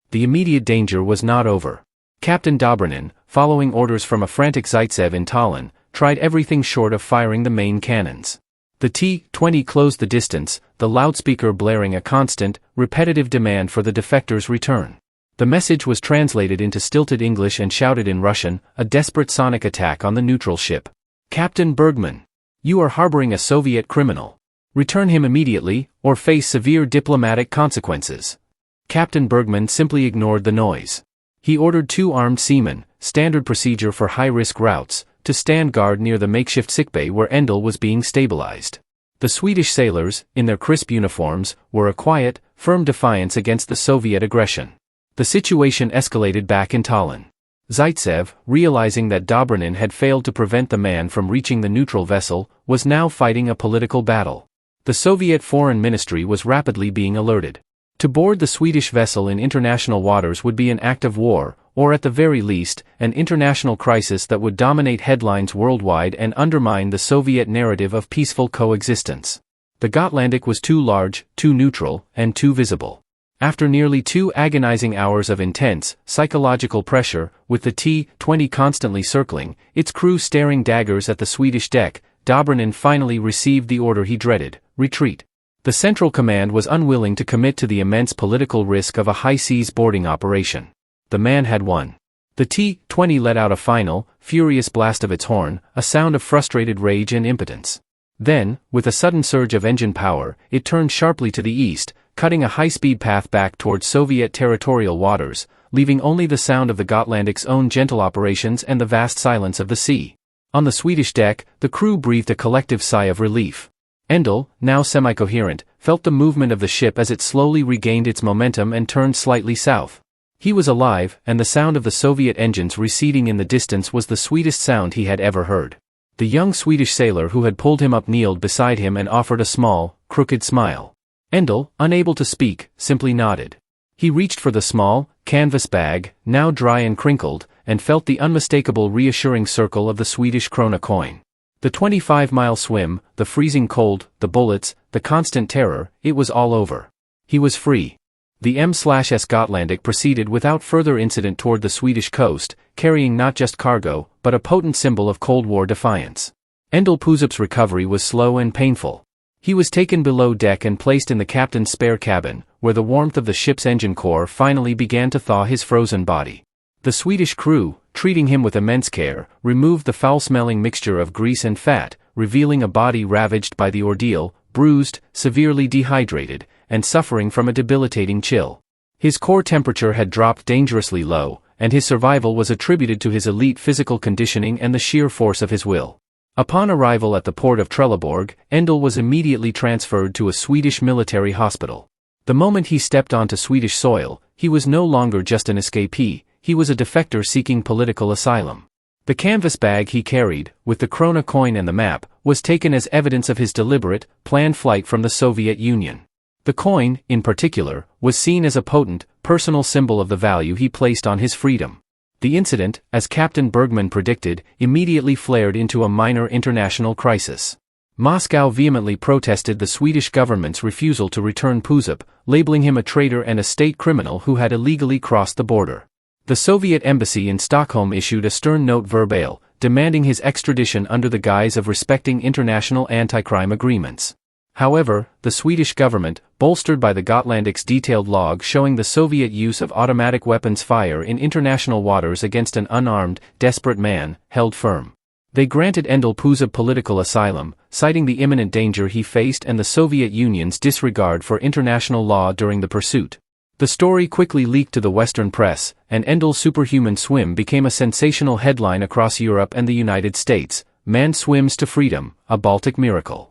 The immediate danger was not over. Captain Dobrynin, following orders from a frantic Zaitsev in Tallinn, tried everything short of firing the main cannons. The T-20 closed the distance, the loudspeaker blaring a constant, repetitive demand for the defector's return. The message was translated into stilted English and shouted in Russian, a desperate sonic attack on the neutral ship. "Captain Bergman, you are harboring a Soviet criminal. Return him immediately, or face severe diplomatic consequences." Captain Bergman simply ignored the noise. He ordered 2 armed seamen, standard procedure for high-risk routes, to stand guard near the makeshift sickbay where Endel was being stabilized. The The Swedish sailors, in their crisp uniforms, were a quiet, firm defiance against the Soviet aggression. The situation escalated back in Tallinn. Zaitsev, realizing that Dobrynin had failed to prevent the man from reaching the neutral vessel, was now fighting a political battle. The Soviet Foreign Ministry was rapidly being alerted. To board the Swedish vessel in international waters would be an act of war, or at the very least, an international crisis that would dominate headlines worldwide and undermine the Soviet narrative of peaceful coexistence. The Gotlandic was too large, too neutral, and too visible. After nearly 2 agonizing hours of intense, psychological pressure, with the T-20 constantly circling, its crew staring daggers at the Swedish deck, Dobrynin finally received the order he dreaded: retreat. The Central Command was unwilling to commit to the immense political risk of a high-seas boarding operation. The man had won. The T-20 let out a final, furious blast of its horn, a sound of frustrated rage and impotence. Then, with a sudden surge of engine power, it turned sharply to the east, cutting a high-speed path back towards Soviet territorial waters, leaving only the sound of the Gotlandic's own gentle operations and the vast silence of the sea. On the Swedish deck, the crew breathed a collective sigh of relief. Endel, now semi-coherent, felt the movement of the ship as it slowly regained its momentum and turned slightly south. He was alive, and the sound of the Soviet engines receding in the distance was the sweetest sound he had ever heard. The young Swedish sailor who had pulled him up kneeled beside him and offered a small, crooked smile. Endel, unable to speak, simply nodded. He reached for the small, canvas bag, now dry and crinkled, and felt the unmistakable reassuring circle of the Swedish krona coin. The 25-mile swim, the freezing cold, the bullets, the constant terror, it was all over. He was free. The M/S Gotlandic proceeded without further incident toward the Swedish coast, carrying not just cargo, but a potent symbol of Cold War defiance. Endel Puusepp's recovery was slow and painful. He was taken below deck and placed in the captain's spare cabin, where the warmth of the ship's engine core finally began to thaw his frozen body. The Swedish crew, treating him with immense care, removed the foul-smelling mixture of grease and fat, revealing a body ravaged by the ordeal, bruised, severely dehydrated, and suffering from a debilitating chill. His core temperature had dropped dangerously low, and his survival was attributed to his elite physical conditioning and the sheer force of his will. Upon arrival at the port of Trelleborg, Endel was immediately transferred to a Swedish military hospital. The moment he stepped onto Swedish soil, he was no longer just an escapee, he was a defector seeking political asylum. The canvas bag he carried, with the krona coin and the map, was taken as evidence of his deliberate, planned flight from the Soviet Union. The coin, in particular, was seen as a potent, personal symbol of the value he placed on his freedom. The incident, as Captain Bergman predicted, immediately flared into a minor international crisis. Moscow vehemently protested the Swedish government's refusal to return Puusepp, labeling him a traitor and a state criminal who had illegally crossed the border. The Soviet embassy in Stockholm issued a stern note verbale, demanding his extradition under the guise of respecting international anti-crime agreements. However, the Swedish government, bolstered by the Gotlandic's detailed log showing the Soviet use of automatic weapons fire in international waters against an unarmed, desperate man, held firm. They granted Endel Puusepp political asylum, citing the imminent danger he faced and the Soviet Union's disregard for international law during the pursuit. The story quickly leaked to the Western press, and Endel's superhuman swim became a sensational headline across Europe and the United States: "Man swims to freedom, a Baltic miracle."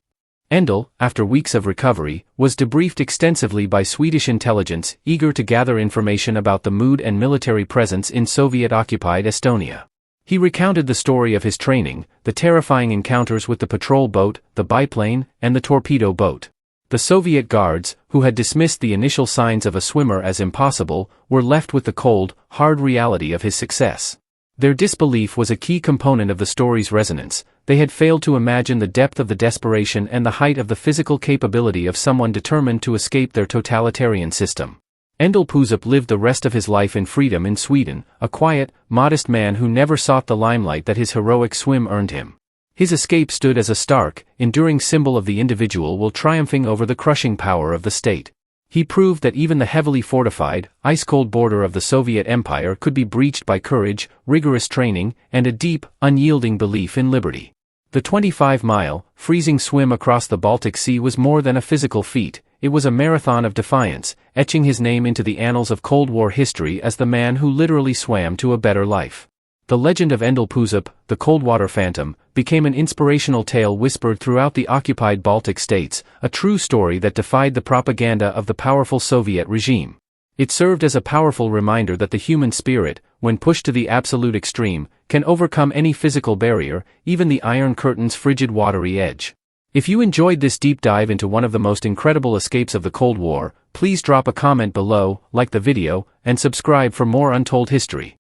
Endel, after weeks of recovery, was debriefed extensively by Swedish intelligence, eager to gather information about the mood and military presence in Soviet-occupied Estonia. He recounted the story of his training, the terrifying encounters with the patrol boat, the biplane, and the torpedo boat. The Soviet guards, who had dismissed the initial signs of a swimmer as impossible, were left with the cold, hard reality of his success. Their disbelief was a key component of the story's resonance. They had failed to imagine the depth of the desperation and the height of the physical capability of someone determined to escape their totalitarian system. Endel Puusepp lived the rest of his life in freedom in Sweden, a quiet, modest man who never sought the limelight that his heroic swim earned him. His escape stood as a stark, enduring symbol of the individual will triumphing over the crushing power of the state. He proved that even the heavily fortified, ice-cold border of the Soviet Empire could be breached by courage, rigorous training, and a deep, unyielding belief in liberty. The 25-mile, freezing swim across the Baltic Sea was more than a physical feat, it was a marathon of defiance, etching his name into the annals of Cold War history as the man who literally swam to a better life. The legend of Endel Puusepp, the Coldwater Phantom, became an inspirational tale whispered throughout the occupied Baltic states, a true story that defied the propaganda of the powerful Soviet regime. It served as a powerful reminder that the human spirit, when pushed to the absolute extreme, can overcome any physical barrier, even the Iron Curtain's frigid watery edge. If you enjoyed this deep dive into one of the most incredible escapes of the Cold War, please drop a comment below, like the video, and subscribe for more untold history.